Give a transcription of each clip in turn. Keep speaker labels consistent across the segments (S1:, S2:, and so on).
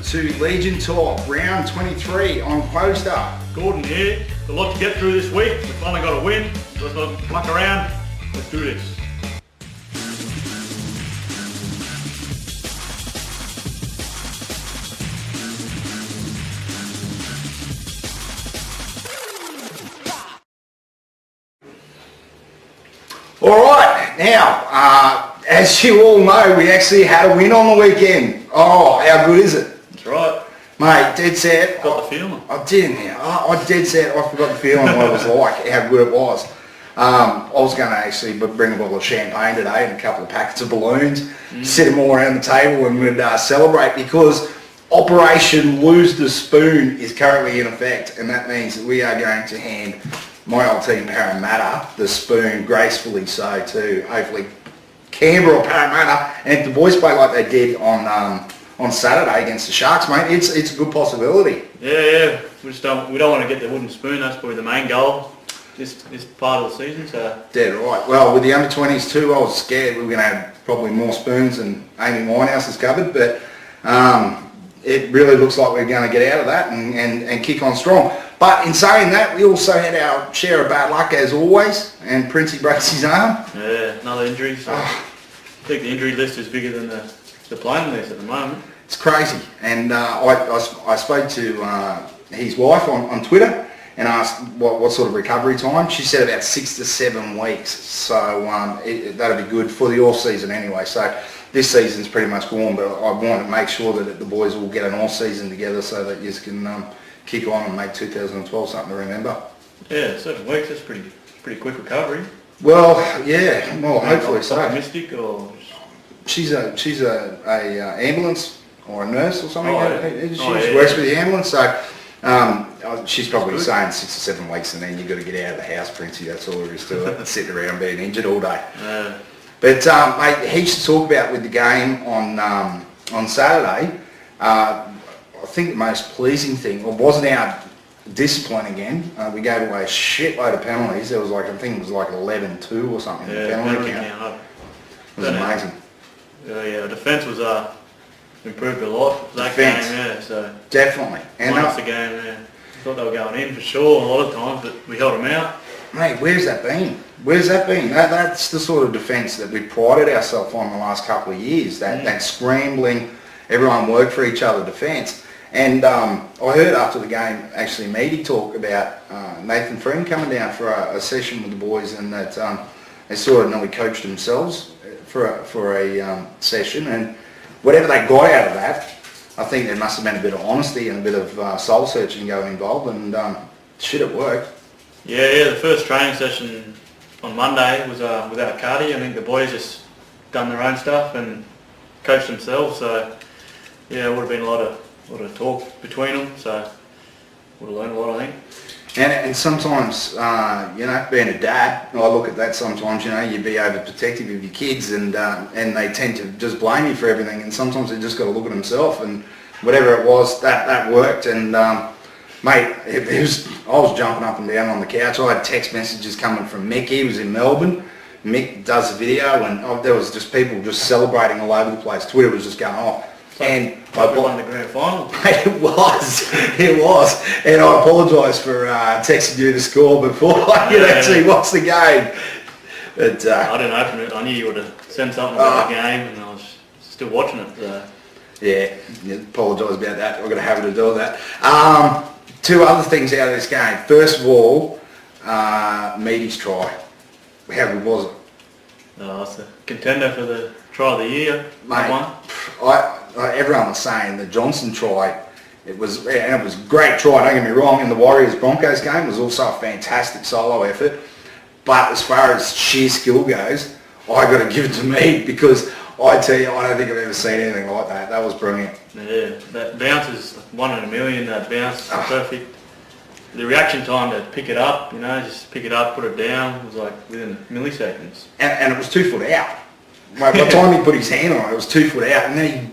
S1: to Legion Talk, round 23 on Quota.
S2: Gordon here. A lot to get through this week. We finally got a win. So let's not muck around. Let's do this.
S1: Alright, now, as you all know, we actually had a win on the weekend. Oh, how good is it?
S2: That's right.
S1: Mate, dead set.
S2: Got the feeling.
S1: I did now. I dead set. I forgot the feeling what it was like, how good it was. I was going to actually bring a bottle of champagne today and a couple of packets of balloons, sit them all around the table and we'd celebrate, because Operation Lose the Spoon is currently in effect, and that means that we are going to hand my old team Parramatta the spoon gracefully so to hopefully Canberra or Parramatta. And if the boys play like they did on Saturday against the Sharks, mate, it's a good possibility.
S2: Yeah. We don't want to get the wooden spoon. That's probably the main goal this part of the season. So
S1: Dead right. Well, with the under-20s too, I was scared we were going to have probably more spoons than Amy Winehouse has covered, but it really looks like we're going to get out of that and kick on strong. But in saying that, we also had our share of bad luck as always, and Princey breaks his arm.
S2: Yeah, another injury. So I think the injury list is bigger than the playing list at the moment.
S1: It's crazy. And I spoke to his wife on Twitter and asked what sort of recovery time. She said about 6 to 7 weeks. So that'll be good for the off season anyway. So this season's pretty much gone, but I want to make sure that the boys will get an off season together so that you can kick on and make 2012 something to remember.
S2: Yeah, 7 weeks. That's pretty quick recovery.
S1: Well, yeah. Well, hopefully so.
S2: Optimistic or?
S1: She's a ambulance or a nurse or something.
S2: She
S1: works with the ambulance, so she's probably saying 6 or 7 weeks, and then you've got to get out of the house, Princey. That's all there is to it. Sitting around being injured all day. But mate, heaps to talk about with the game on Saturday. I think the most pleasing thing wasn't our discipline again. We gave away a shitload of penalties. There was I think it was like 11-2 or something.
S2: Yeah, penalty count.
S1: It was amazing.
S2: Yeah, defence was improved a lot for that
S1: Defence.
S2: game, yeah. So
S1: definitely. And
S2: the game, yeah. I thought they were going in for sure a lot of times, but we held them out.
S1: Mate, where's that been? Where's that been? That's the sort of defence that we prided ourselves on the last couple of years. That scrambling, everyone worked for each other defence. And I heard after the game, actually, Meaty talk about Nathan Friend coming down for a session with the boys, and that they sort of nearly coached themselves for a session, and whatever they got out of that, I think there must have been a bit of honesty and a bit of soul searching going involved, and shit, it worked.
S2: Yeah, the first training session on Monday was without Cardi. I think the boys just done their own stuff and coached themselves, so yeah, it would have been a lot of talk between them, so would have learned a lot, I think.
S1: And sometimes, being a dad, I look at that sometimes, you'd be overprotective of your kids, and they tend to just blame you for everything, and sometimes they just got to look at themselves, and whatever it was, that worked. And mate, I was jumping up and down on the couch. I had text messages coming from Mick. He was in Melbourne. Mick does the video, and there was just people just celebrating all over the place. Twitter was just going off. And
S2: I won the grand final.
S1: It was, and I apologise for texting you the score before I could actually watch the game. But
S2: I didn't open it. I knew you would have sent something about the game, and I was still watching it. So.
S1: Yeah, apologise about that. I've got a habit of doing that. Two other things out of this game. First of all, Meaty's try. How good was it?
S2: It's a contender for the try of the year.
S1: Mate, everyone was saying the Johnson try, it was a great try, don't get me wrong, and the Warriors-Broncos game was also a fantastic solo effort. But as far as sheer skill goes, I got to give it to me, because I tell you, I don't think I've ever seen anything like that. That was brilliant. Yeah,
S2: that bounce is 1 in a million. That bounce, perfect. The reaction time to pick it up, just pick it up, put it down, was like within milliseconds.
S1: And it was 2 foot out. By the time he put his hand on it, it was 2 foot out, and then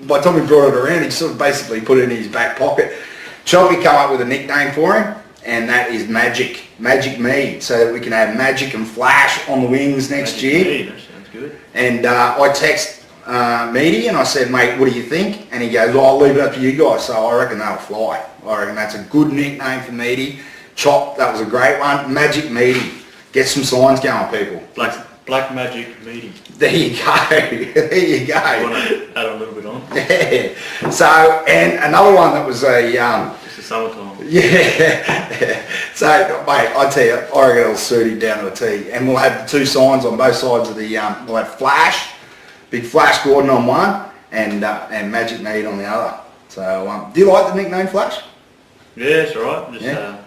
S1: by the time he brought it around, he sort of basically put it in his back pocket. Choppy come up with a nickname for him, and that is Magic Me, so that we can have Magic and Flash on the wings next year.
S2: That sounds good.
S1: And I text Meaty, and I said, mate, what do you think? And he goes, well, I'll leave it up to you guys. So I reckon they'll fly. I reckon that's a good nickname for Meaty. Chop, that was a great one. Magic Meaty. Get some signs going, people.
S2: Black Magic Meaty.
S1: There you go. There you go.
S2: I want to add a little bit on.
S1: Yeah. So, and another one that was a...
S2: It's the summertime.
S1: Yeah. So, mate, I tell you, I reckon it'll suit him down to a T. And we'll have the two signs on both sides of the... we'll have Flash, Big Flash Gordon on one, and Magic Mead on the other. So, do you like the nickname Flash?
S2: Yeah, it's alright. Just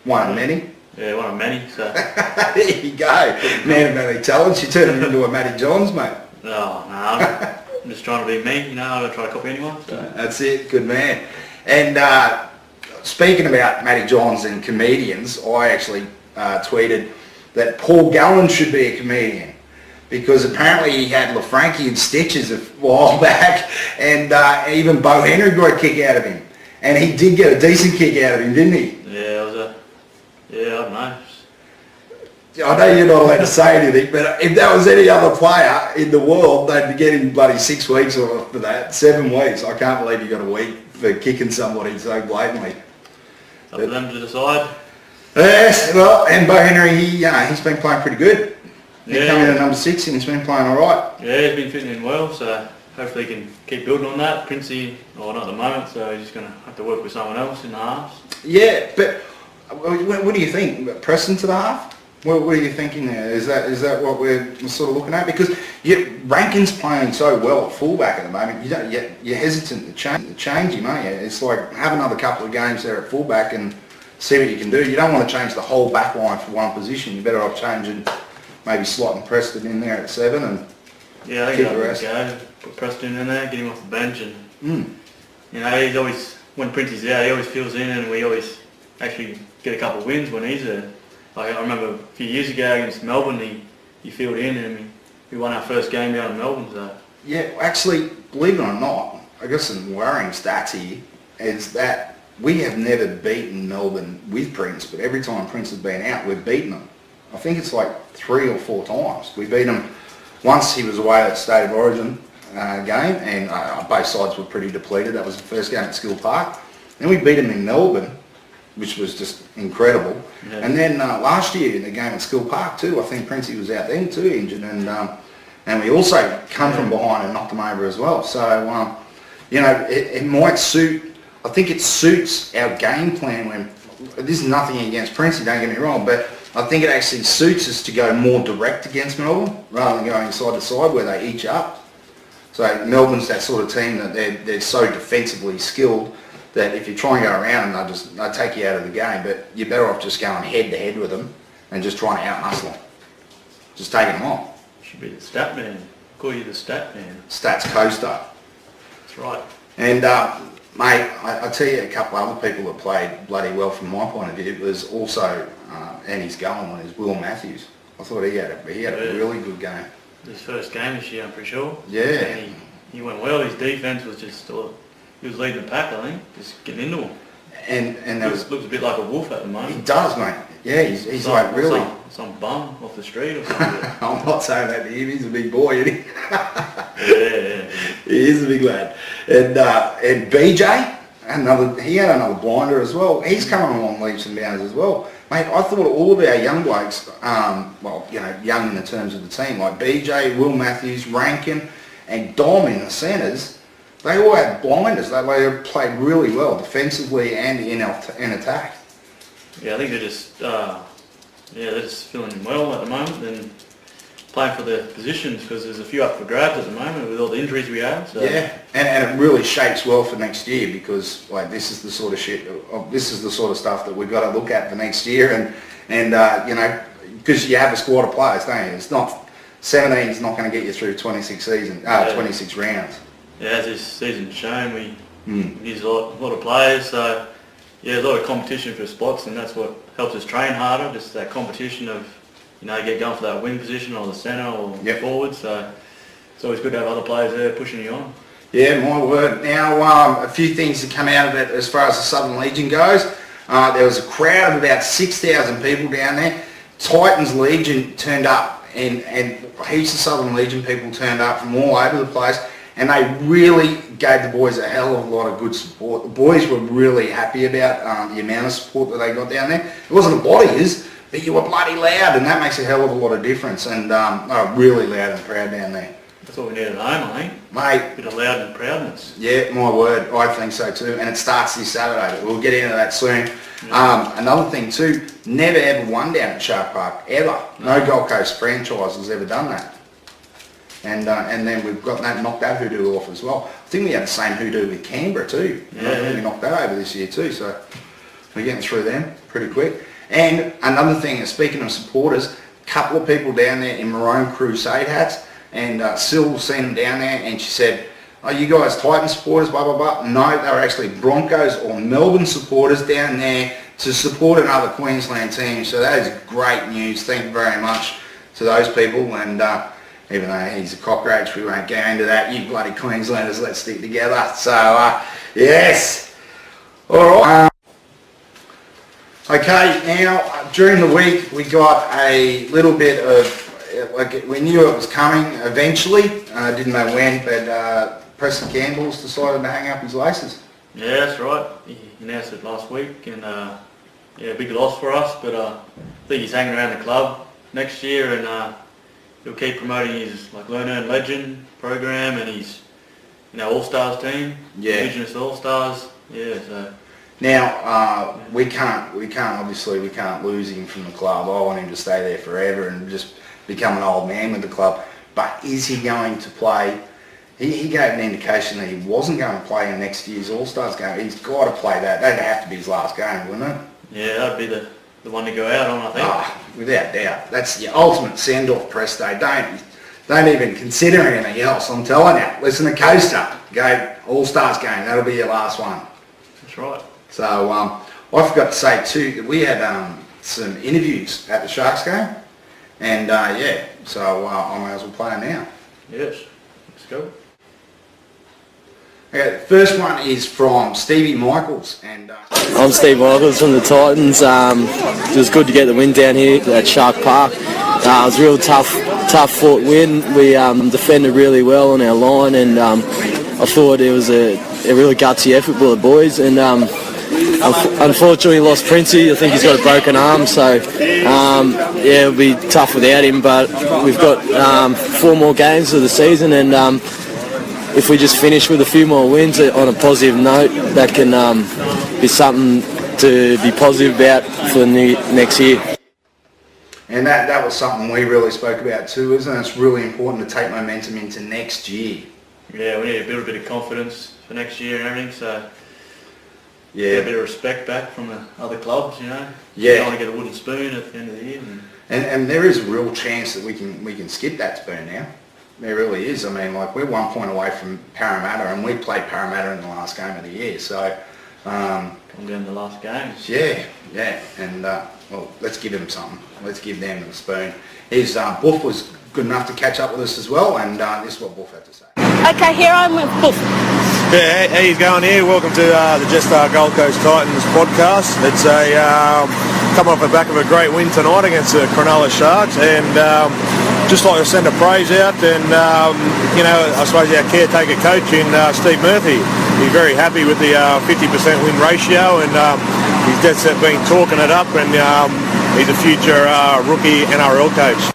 S1: one of many.
S2: Yeah, one of many. So
S1: there you go. Man of many talents. You turn him into a Matty Johns, mate.
S2: No, I'm just trying to be me. You know, I don't try to copy anyone. So.
S1: That's it. Good man. And speaking about Matty Johns and comedians, I actually tweeted that Paul Gallen should be a comedian because apparently he had LaFranchi stitches a while back, and even Bo Henry got a kick out of him, and he did get a decent kick out of him, didn't he?
S2: Yeah, I don't know.
S1: I know you're not allowed to say anything, but if that was any other player in the world, they'd be getting bloody 6 weeks or for that, 7 weeks. I can't believe you got a week for kicking somebody so blatantly.
S2: Up to them to decide.
S1: Yes, well, and Bo Henry, he's been playing pretty good. He come in at number 6 and he's been playing all right.
S2: Yeah, he's been fitting in well, so hopefully he can keep building on that. Princey, not at the moment, so he's just going to have to work with someone else in the halves.
S1: Yeah, but what do you think? Preston to the half? What are you thinking there? Is that what we're sort of looking at? Because Rankin's playing so well at fullback at the moment. You're hesitant to change him, aren't you? It's like have another couple of games there at fullback and see what you can do. You don't want to change the whole back line for one position. You're better off changing, maybe slotting Preston in there at 7 and
S2: I
S1: keep
S2: think
S1: the rest.
S2: Go, put Preston in there, get him off the bench, and he's always, when Princey's out, he always fills in, and we always actually get a couple of wins when he's there. Like I remember a few years ago against Melbourne, he filled in and we won our first game down in Melbourne. So.
S1: Yeah, actually, believe it or not, I got some worrying stats here, is that we have never beaten Melbourne with Prince, but every time Prince has been out, we've beaten them. I think it's like 3 or 4 times. We beat him once he was away at State of Origin game, and both sides were pretty depleted. That was the first game at Skill Park. Then we beat him in Melbourne, which was just incredible. Yeah. And then last year in the game at Skill Park too, I think Princey was out then too, injured, and we also come from behind and knocked them over as well. So, it might suit, I think it suits our game plan when, this is nothing against Princey, don't get me wrong, but I think it actually suits us to go more direct against Melbourne rather than going side to side where they each up. So Melbourne's that sort of team that they're so defensively skilled that if you try and go around them, they'll take you out of the game. But you're better off just going head to head with them and just trying to out-hustle them. Just taking them on.
S2: Should be the stat man. Call you the stat man.
S1: Stats coaster.
S2: That's right.
S1: And mate, I tell you a couple other people that played bloody well from my point of view. It was also, and he's going on, is Will Matthews. I thought he had a really good game.
S2: His first game this year, I'm pretty sure.
S1: Yeah.
S2: And he went well. His defence was just... He was leading the pack, I think, just getting into him.
S1: And there
S2: looks a bit like a wolf at the moment.
S1: He does, mate. Yeah, he's like really...
S2: Some bum off the street or something.
S1: I'm not saying that to him, he's a big boy, isn't he?
S2: Yeah.
S1: He is a big lad. And BJ, he had another blinder as well. He's coming along leaps and bounds as well. Mate, I thought all of our young blokes, young in the terms of the team, like BJ, Will Matthews, Rankin, and Dom in the centres, they all had blinders. They played really well defensively and in attack.
S2: Yeah, I think they're just feeling well at the moment and playing for their positions because there's a few up for grabs at the moment with all the injuries we have. So. Yeah, and it really shapes well for next year because this is the sort of stuff that we've got to look at for next year and because you have a squad of players, don't you? It's not 17 is not going to get you through 26 rounds. Yeah, as this season's shown, we use a lot of players, so yeah, a lot of competition for spots, and that's what helps us train harder. Just that competition of get going for that wing position or the centre or forward. So it's always good to have other players there pushing you on. Yeah, my word. Now, a few things that come out of it as far as the Southern Legion goes. There was a crowd of about 6,000 people down there. Titans Legion turned up
S1: and heaps of Southern Legion people turned up from all over the place, and they really gave the boys a hell of a lot of good support. The boys were really happy about the amount of support that they got down there. It wasn't the bodies, but you were bloody loud, and that makes a hell of a lot of difference, and they were really loud and proud down there.
S2: That's what we need at home, I think.
S1: Mate.
S2: A bit of loud and proudness.
S1: Yeah, my word, I think so too, and it starts this Saturday. We'll get into that soon. Another thing too, never ever won down at Shark Park, ever. No Gold Coast franchise has ever done that. And then we've got that, knocked that hoodoo off as well. I think we had the same hoodoo with Canberra too.
S2: Yeah.
S1: We knocked that over this year too, so we're getting through them pretty quick. And another thing, speaking of supporters, a couple of people down there in Maroon Crusade hats, and Syl seen them down there, and she said, "Oh, you guys Titan supporters, blah, blah, blah." No, they were actually Broncos or Melbourne supporters down there to support another Queensland team. So that is great news. Thank you very much to those people. And even though he's a cockroach, we won't go into that. You bloody Queenslanders, let's stick together. So, yes. All right. Okay, now, during the week, we got a little bit of, like, we knew it was coming eventually. Didn't know when, but Preston Campbell's decided to hang up his laces.
S2: Yeah, that's right. He announced it last week, and yeah, big loss for us, but I think he's hanging around the club next year, and he'll keep promoting his Learner and Legend program and his All-Stars team, Indigenous All-Stars. Yeah, so.
S1: Now, we can't lose him from the club. I want him to stay there forever and just become an old man with the club. But is he going to play? He gave an indication that he wasn't going to play in next year's All-Stars game. He's got to play that. That'd have to be his last game, wouldn't it?
S2: Yeah, that'd be the one to go out on, I think.
S1: Without doubt. That's the ultimate send-off, Presto. Don't even consider anything else, I'm telling you. Listen to Coaster. Go All-Stars game. That'll be your last one.
S2: That's right.
S1: So I forgot to say too that we had some interviews at the Sharks game, and yeah, so I may as well play them now.
S2: Yes, let's go.
S1: Okay, the first one is from Stevie Michaels, and
S3: I'm Steve Michaels from the Titans. It was good to get the win down here at Shark Park. It was a real tough fought win. We defended really well on our line, and I thought it was a really gutsy effort by the boys, and unfortunately lost Princey. I think he's got a broken arm, so yeah, it'll be tough without him, but we've got 4 more games of the season, and if we just finish with a few more wins on a positive note, that can be something to be positive about for next year.
S1: And that was something we really spoke about too, isn't it? It's really important to take momentum into next year.
S2: Yeah, we need to build a bit of confidence for next year and everything, so
S1: yeah,
S2: get a bit of respect back from the other clubs,
S1: Yeah.
S2: You don't want to get a wooden spoon at the end of the year.
S1: And there is a real chance that we can skip that spoon now. There really is. I mean, we're 1 point away from Parramatta, and we played Parramatta in the last game of the year. So,
S2: come down the last games.
S1: Yeah, and well, let's give him something. Let's give them the spoon. His Buff was good enough to catch up with us as well, and this is what Buff had to say.
S4: Okay, here I'm with Buff.
S5: Yeah, how you going here? Welcome to the Just Gold Coast Titans podcast. It's come off the back of a great win tonight against the Cronulla Sharks, and just like to send a praise out, and I suppose our caretaker coach in Steve Murphy. He's very happy with the 50% win ratio, and he's dead set been talking it up, and he's a future rookie NRL coach.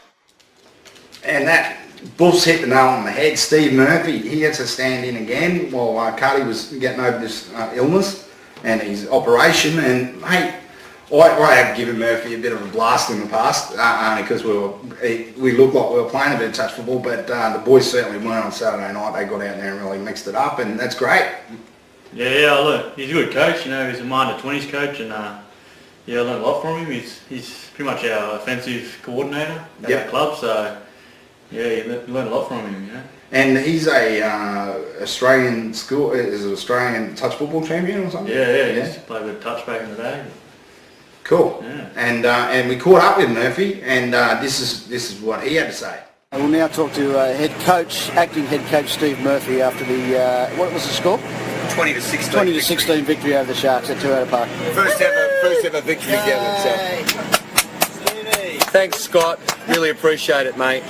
S1: And that Buff's hit the nail on the head. Steve Murphy, he gets to stand in again while Cardi was getting over this illness and his operation. And mate, I have given Murphy a bit of a blast in the past, only because we looked like we were playing a bit of touch football, but the boys certainly weren't on Saturday night. They got out there and really mixed it up, and that's great.
S2: Yeah, look, he's a good coach. He's a minor 20s coach, and yeah, I learned a lot from him. He's pretty much our offensive coordinator at the club, so yeah, you learn a lot from him.
S1: And he's a Australian touch football champion or something.
S2: Yeah, he used to play with touch back in the day.
S1: Cool.
S2: Yeah.
S1: And we caught up with Murphy, and this is what he had to say.
S6: I will now talk to acting head coach Steve Murphy after the what was the score?
S7: 20-16.
S6: 20-16 victory over the Sharks at Two Park.
S7: First ever victory down there.
S3: Thanks, Scott.
S4: Really appreciate it, mate.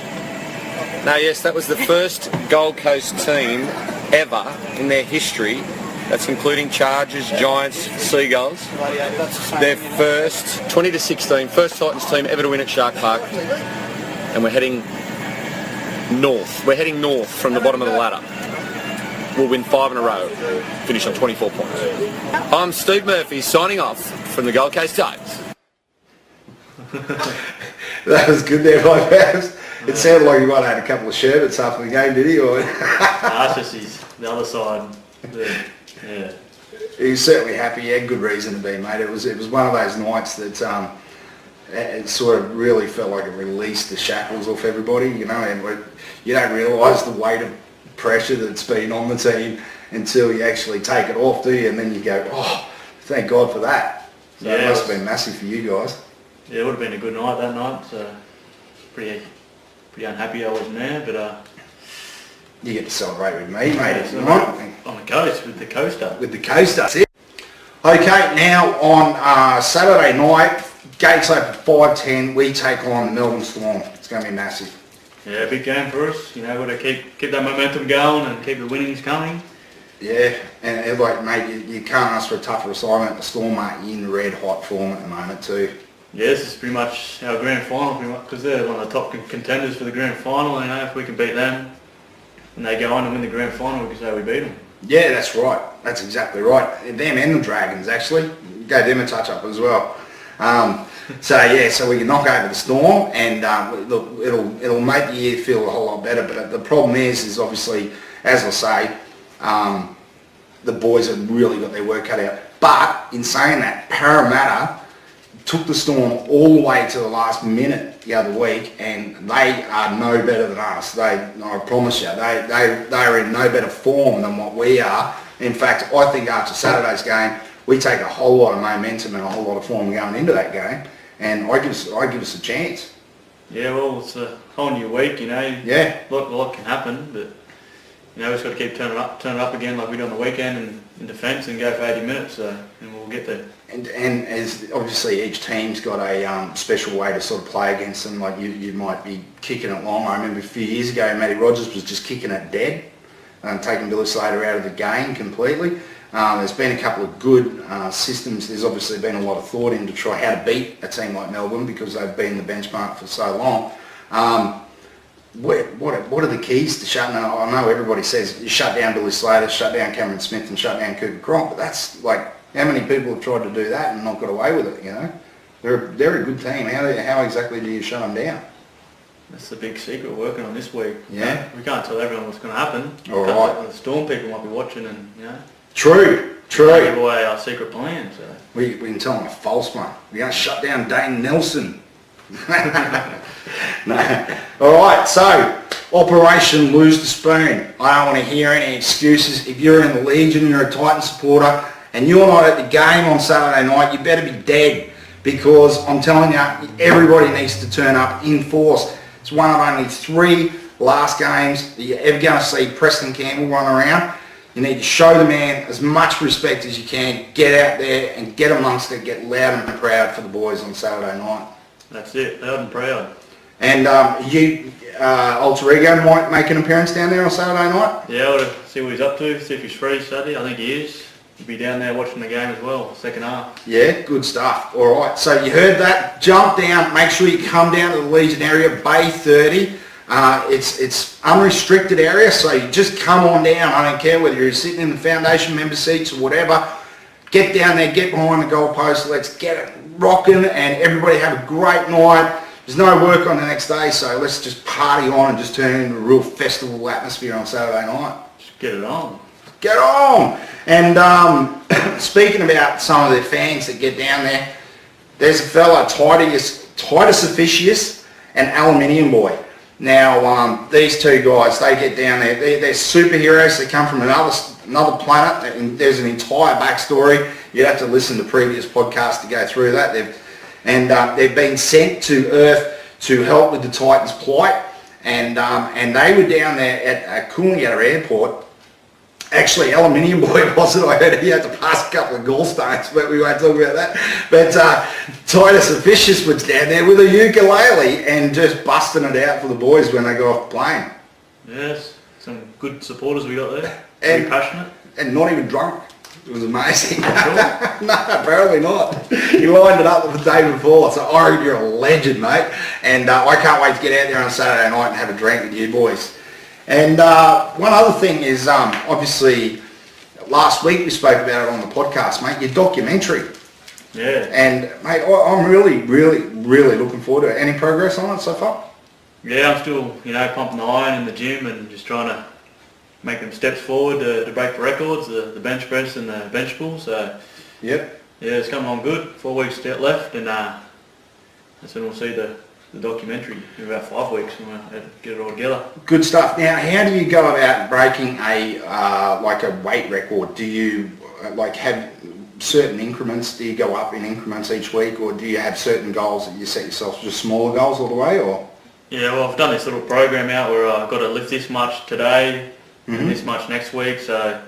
S4: No, yes, that was the first Gold Coast team ever in their history, that's including Chargers, Giants, Seagulls, their first 20-16, first Titans team ever to win at Shark Park, and we're heading north. We're heading north from the bottom of the ladder. We'll win 5 in a row, finish on 24 points. I'm Steve Murphy, signing off from the Gold Coast Titans.
S1: That was good there, my Babs. It sounded like you might have had a couple of sherbets after the game, did he? Or
S2: That's just the other side. Yeah.
S1: He was certainly happy. He had good reason to be, mate. It was one of those nights that it sort of really felt like it released the shackles off everybody, you know, and you don't realise the weight of pressure that's been on the team until you actually take it off, do you? And then you go, oh, thank God for that. So it must have been massive for you guys.
S2: Yeah, it would have been a good night that night, so pretty unhappy I wasn't there, but
S1: you get to celebrate with me, mate.
S2: On the coast, with the coaster.
S1: With the coaster, that's it. Okay, now on Saturday night, gates open 5:10, we take on the Melbourne Storm. It's going to be massive.
S2: Yeah, big game for us. You know, got to keep that momentum going and keep the winnings coming.
S1: Yeah, and like, mate, you can't ask for a tougher assignment. The Storm are in red hot form at the moment too.
S2: Yeah, this is pretty much our grand final, because they're one of the top contenders for the grand final. You know, if we can beat them and they go on and win the grand final, we can say we beat them.
S1: Yeah, that's right. That's exactly right. Them and the Dragons, actually. Gave them a touch-up as well. So we can knock over the Storm, and it'll make the year feel a whole lot better. But the problem is obviously, as I say, the boys have really got their work cut out. But in saying that, Parramatta took the Storm all the way to the last minute the other week, and they are no better than us. I promise you, they are in no better form than what we are. In fact, I think after Saturday's game, we take a whole lot of momentum and a whole lot of form going into that game, and I give us a chance.
S2: Yeah, well, it's a whole new week, you know.
S1: Yeah.
S2: A lot can happen, but you know, we've just got to keep turning up again like we do on the weekend and in defence and go for 80 minutes, and we'll get there.
S1: And as obviously each team's got a special way to sort of play against them. Like you might be kicking it long. I remember a few years ago, Matty Rogers was just kicking it dead, taking Billy Slater out of the game completely. There's been a couple of good systems. There's obviously been a lot of thought into try how to beat a team like Melbourne because they've been the benchmark for so long. What are the keys to shutting down? I know everybody says you shut down Billy Slater, shut down Cameron Smith and shut down Cooper Cronk, but that's like, how many people have tried to do that and not got away with it, you know? They're a good team. How exactly do you shut them down?
S2: That's the big secret we're working on this week.
S1: Yeah.
S2: We can't tell everyone what's going to happen.
S1: All right.
S2: The Storm people might be watching and, you know.
S1: True.
S2: Give away our secret plan, so.
S1: We can tell them a false one. We're going to shut down Dane Nelson. No. All right, so Operation Lose the Spoon. I don't want to hear any excuses. If you're in the Legion, you're a Titan supporter, and you're not at the game on Saturday night, you better be dead, because I'm telling you, everybody needs to turn up in force. It's one of only 3 last games that you're ever going to see Preston Campbell run around. You need to show the man as much respect as you can, get out there and get amongst it, get loud and proud for the boys on Saturday night.
S2: That's it, loud and proud.
S1: And Alter Ego might make an appearance down there on Saturday night?
S2: Yeah, I'll see what he's up to, see if he's free Saturday. I think he is. He'll be down there watching the game as well, second half.
S1: Yeah, good stuff. All right, so you heard that. Jump down, make sure you come down to the Legion area, Bay 30. It's unrestricted area, so you just come on down. I don't care whether you're sitting in the foundation member seats or whatever. Get down there, get behind the goalpost. Let's get it rocking, and everybody have a great night. There's no work on the next day, so let's just party on and just turn it into a real festival atmosphere on Saturday night.
S2: Just get it on.
S1: Get on! And speaking about some of the fans that get down there, there's a fella, Titus Officius and Aluminium Boy. Now, these 2 guys, they get down there. They're superheroes. They come from another planet, and there's an entire backstory. You'd have to listen to previous podcasts to go through that. They've been sent to Earth to help with the Titans' plight, and they were down there at Coolangatta Airport. Actually, Aluminium Boy wasn't. I heard he had to pass a couple of gallstones, but we won't talk about that. But Titus the Vicious was down there with a ukulele and just busting it out for the boys when they got off the plane.
S2: Yes, some good supporters we got there.
S1: And-
S2: Pretty passionate.
S1: And not even drunk. It was amazing. No, apparently not. He lined it up the day before. So I reckon you're a legend, mate. And I can't wait to get out there on Saturday night and have a drink with you boys. And one other thing is, obviously, last week we spoke about it on the podcast, mate, your documentary.
S2: Yeah.
S1: And, mate, I'm really, really, really looking forward to it. Any progress on it so far?
S2: Yeah, I'm still, pumping the iron in the gym and just trying to make them steps forward to break the records, the bench press and the bench pull. So,
S1: Yep.
S2: yeah, it's coming on good. 4 weeks left, and that's when we'll see the documentary in about 5 weeks, and we'll get it all together.
S1: Good stuff. Now, how do you go about breaking a weight record? Do you have certain increments? Do you go up in increments each week, or do you have certain goals that you set yourself, just smaller goals all the way, or?
S2: Yeah, well, I've done this little program out where I've got to lift this much today and this much next week, so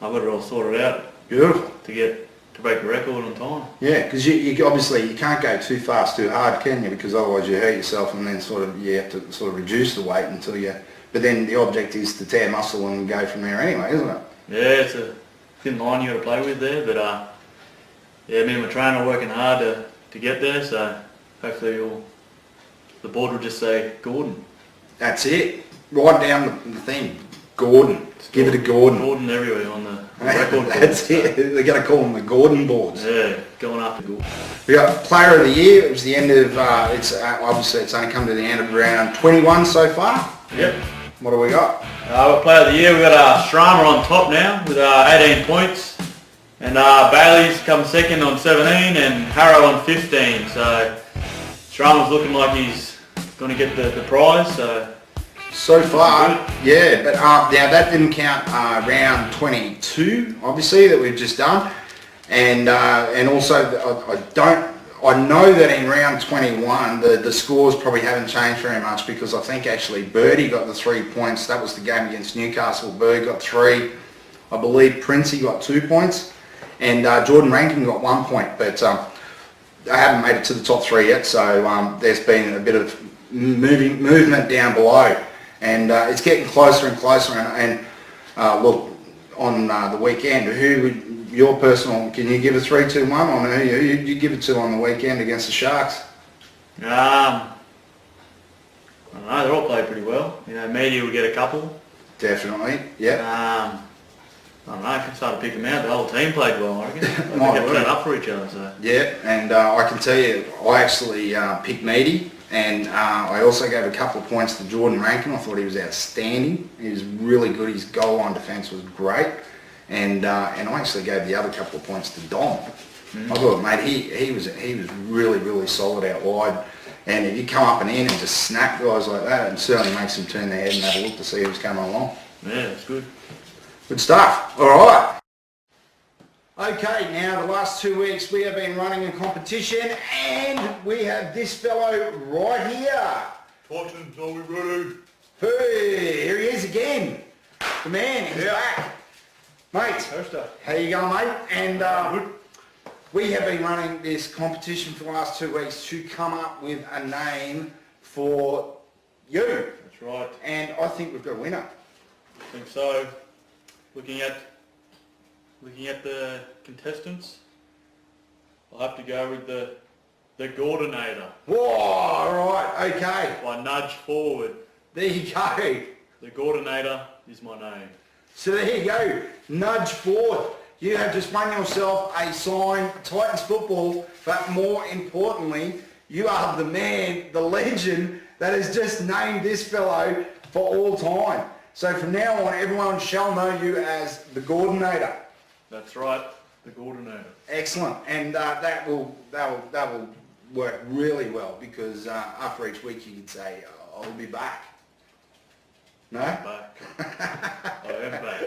S2: I've got it all sorted out
S1: Beautiful.
S2: to break the record on time.
S1: Yeah, because you obviously you can't go too fast, too hard, can you? Because otherwise you hurt yourself, and then you have to sort of reduce the weight until you. But then the object is to tear muscle and go from there anyway, isn't it?
S2: Yeah, it's a thin line you got to play with there, but me and my trainer are working hard to get there, so hopefully the board will just say Gordon.
S1: That's it. Write down the thing. Gordon. Give it to Gordon.
S2: Gordon everywhere on the record board.
S1: That's it. They're going to call them the Gordon boards.
S2: Yeah, going after Gordon.
S1: We got Player of the Year. It was the end of. Obviously it's only come to the end of round 21 so far.
S2: Yep.
S1: What do we got?
S2: Player of the Year, we've got Strahmer on top now with 18 points. And Bailey's come second on 17 and Harrow on 15. So Strahmer's looking like he's going to get the prize.
S1: So far, yeah, but now that didn't count round 22, obviously, that we've just done. And also, I know that in round 21, the scores probably haven't changed very much, because I think actually Birdie got the 3 points. That was the game against Newcastle. Bird got 3. I believe Princey got 2 points. And Jordan Rankin got 1 point. But they haven't made it to the top 3 yet. So there's been a bit of movement down below. And it's getting closer and closer. And look, on the weekend, who would your personal? Can you give a 3-2-1 on who you give it to on the weekend against the Sharks?
S2: I don't know, they're all played pretty well. Media will get a couple.
S1: Definitely, yeah.
S2: I don't know, I can start to pick them out. The whole team played well, I reckon. They
S1: My
S2: kept
S1: word.
S2: that up for each other. So.
S1: Yeah, and I can tell you, I actually picked Meady, and I also gave a couple of points to Jordan Rankin. I thought he was outstanding. He was really good. His goal line defence was great, and I actually gave the other couple of points to Dom. I thought, mate, he was really, really solid out wide. And if you come up and in and just snap guys like that, it certainly makes them turn their head and have a look to see who's coming along.
S2: Yeah, it's good.
S1: Good stuff. All right. Okay, now the last 2 weeks we have been running a competition, and we have this fellow right here.
S5: Titans, are we ready?
S1: Hey, here he is again. The man, he's back. Mate, how you going, mate? And we have been running this competition for the last 2 weeks to come up with a name for you.
S2: That's right.
S1: And I think we've got a winner.
S2: I think so. Looking at the contestants, I'll have to go with the Gordinator.
S1: Whoa, all right, okay.
S2: By Nudge Forward.
S1: There you go.
S2: The Gordinator is my name.
S1: So there you go, Nudge Forward. You have just won yourself a signed Titans football, but more importantly, you are the man, the legend, that has just named this fellow for all time. So from now on, everyone shall know you as the Gordinator.
S2: That's right, the Gordinator.
S1: Excellent, and that will work really well, because after each week you can say, I'll be back. No?
S2: Back. I am back.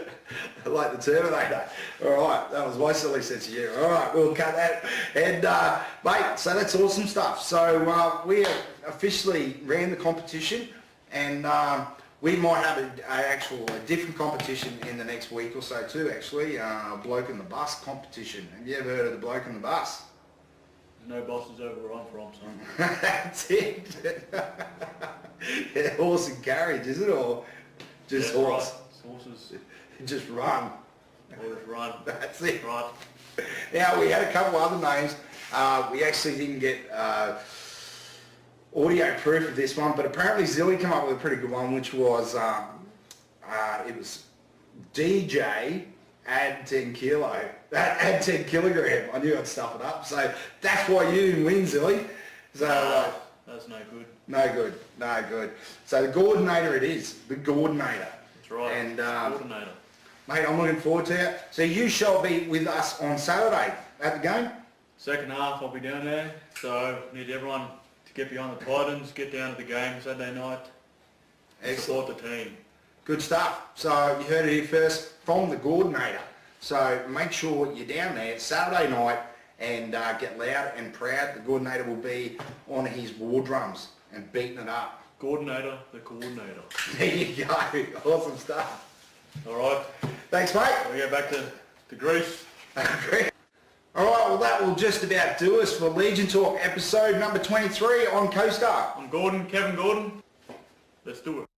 S1: Like the Terminator. All right, that was my silly sense of humour. All right, we'll cut that. And, mate, so that's awesome stuff. So we have officially ran the competition, and we might have a different competition in the next week or so too, actually. Bloke in the Bus competition. Have you ever heard of the Bloke in the Bus?
S2: No bosses over where I'm from, so.
S1: That's it. Yeah, horse and carriage, is it, or just
S2: Yeah,
S1: horse?
S2: right. Horses,
S1: Just run.
S2: or just run.
S1: That's it.
S2: Right.
S1: Now, we had a couple other names. We actually didn't get audio proof of this one, but apparently Zilly came up with a pretty good one, which was, it was DJ add 10 kilo. Add 10 kilogram. I knew I'd stuff it up. So that's why you didn't win, Zilly. So,
S2: That's no good.
S1: no good. No good. So the Gordinator it is. The Gordinator.
S2: That's right.
S1: And,
S2: coordinator.
S1: mate, I'm looking forward to it. So you shall be with us on Saturday at the game?
S2: Second half, I'll be down there. So need everyone to get behind the Titans, get down to the game Saturday night.
S1: Excellent.
S2: Support the team.
S1: Good stuff. So you heard it here first from the Gordinator. So make sure you're down there Saturday night and get loud and proud. The Gordinator will be on his war drums and beating it up.
S2: Coordinator, the coordinator.
S1: There you go. Awesome stuff.
S2: All right.
S1: Thanks, mate.
S2: We go back to Greece.
S1: All right, well, that will just about do us for Legion Talk episode number 23 on CoStar.
S2: I'm Gordon, Kevin Gordon. Let's do it.